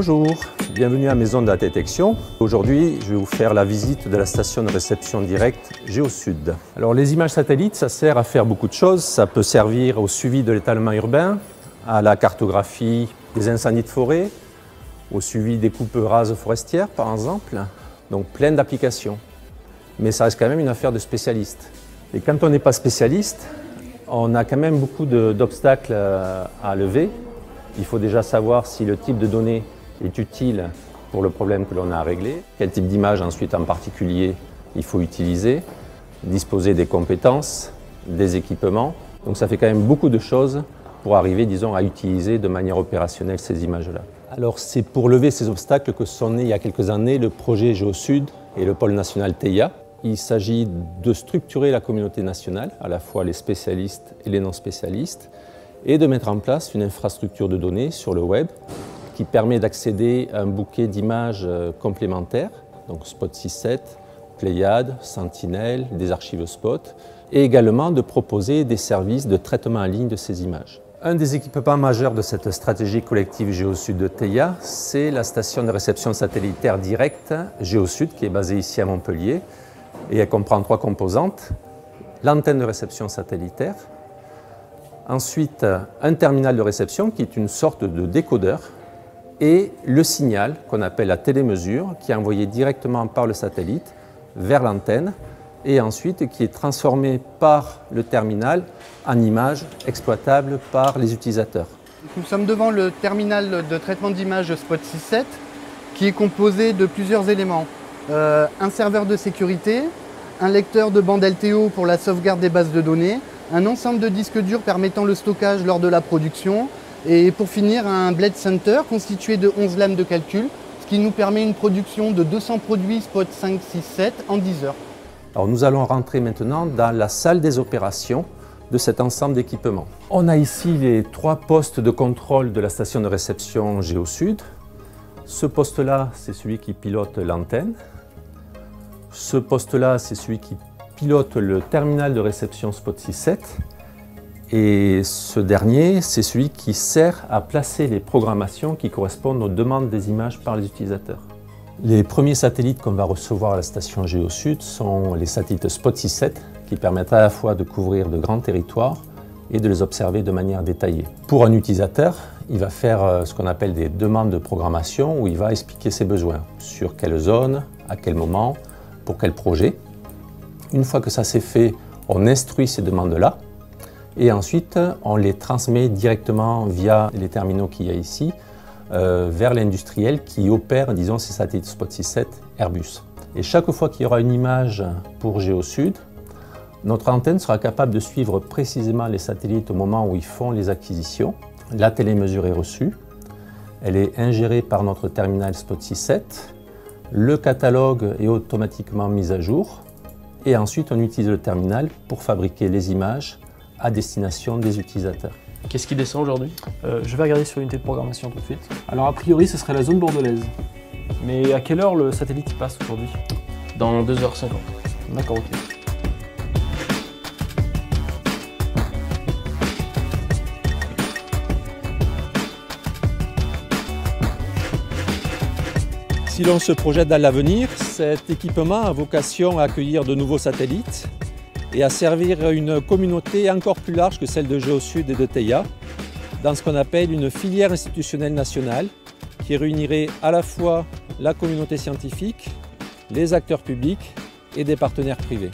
Bonjour, bienvenue à Maison de la Détection. Aujourd'hui, je vais vous faire la visite de la station de réception directe Géosud. Alors les images satellites, ça sert à faire beaucoup de choses. Ça peut servir au suivi de l'étalement urbain, à la cartographie des incendies de forêt, au suivi des coupes rases forestières par exemple. Donc plein d'applications. Mais ça reste quand même une affaire de spécialiste. Et quand on n'est pas spécialiste, on a quand même beaucoup d'obstacles à lever. Il faut déjà savoir si le type de données est utile pour le problème que l'on a à régler, quel type d'image ensuite en particulier il faut utiliser, disposer des compétences, des équipements. Donc ça fait quand même beaucoup de choses pour arriver, disons, à utiliser de manière opérationnelle ces images-là. Alors c'est pour lever ces obstacles que sont nés il y a quelques années le projet Géosud et le pôle national TEIA. Il s'agit de structurer la communauté nationale, à la fois les spécialistes et les non-spécialistes, et de mettre en place une infrastructure de données sur le web qui permet d'accéder à un bouquet d'images complémentaires, donc Spot 6.7, Pléiades, Sentinelle, des archives Spot, et également de proposer des services de traitement en ligne de ces images. Un des équipements majeurs de cette stratégie collective Géosud de TEIA, c'est la station de réception satellitaire directe Géosud qui est basée ici à Montpellier. Et elle comprend 3 composantes, l'antenne de réception satellitaire, ensuite un terminal de réception qui est une sorte de décodeur et le signal qu'on appelle la télémesure qui est envoyé directement par le satellite vers l'antenne et ensuite qui est transformé par le terminal en image exploitable par les utilisateurs. Nous sommes devant le terminal de traitement d'image Spot 6.7 qui est composé de plusieurs éléments. Un serveur de sécurité, un lecteur de bande LTO pour la sauvegarde des bases de données, un ensemble de disques durs permettant le stockage lors de la production et pour finir un Blade Center constitué de 11 lames de calcul, ce qui nous permet une production de 200 produits Spot 5.6.7 en 10 heures. Alors nous allons rentrer maintenant dans la salle des opérations de cet ensemble d'équipements. On a ici les 3 postes de contrôle de la station de réception Géosud. Ce poste-là, c'est celui qui pilote l'antenne. Ce poste-là, c'est celui qui pilote le terminal de réception Spot 6.7. Et ce dernier, c'est celui qui sert à placer les programmations qui correspondent aux demandes des images par les utilisateurs. Les premiers satellites qu'on va recevoir à la station Géosud sont les satellites Spot 6.7 qui permettent à la fois de couvrir de grands territoires et de les observer de manière détaillée. Pour un utilisateur, il va faire ce qu'on appelle des demandes de programmation où il va expliquer ses besoins, sur quelle zone, à quel moment, pour quel projet. Une fois que ça s'est fait, on instruit ces demandes-là et ensuite on les transmet directement via les terminaux qu'il y a ici vers l'industriel qui opère, disons, ces satellites Spot 6.7 Airbus. Et chaque fois qu'il y aura une image pour Géosud, notre antenne sera capable de suivre précisément les satellites au moment où ils font les acquisitions. La télémesure est reçue, elle est ingérée par notre terminal Spot 6.7, le catalogue est automatiquement mis à jour et ensuite on utilise le terminal pour fabriquer les images à destination des utilisateurs. Qu'est-ce qui descend aujourd'hui? Je vais regarder sur l'unité de programmation tout de suite. Alors a priori ce serait la zone bordelaise. Mais à quelle heure le satellite passe aujourd'hui? Dans 2h50. D'accord, ok. Si l'on se projette dans l'avenir, cet équipement a vocation à accueillir de nouveaux satellites et à servir une communauté encore plus large que celle de Géosud et de TEIA, dans ce qu'on appelle une filière institutionnelle nationale qui réunirait à la fois la communauté scientifique, les acteurs publics et des partenaires privés.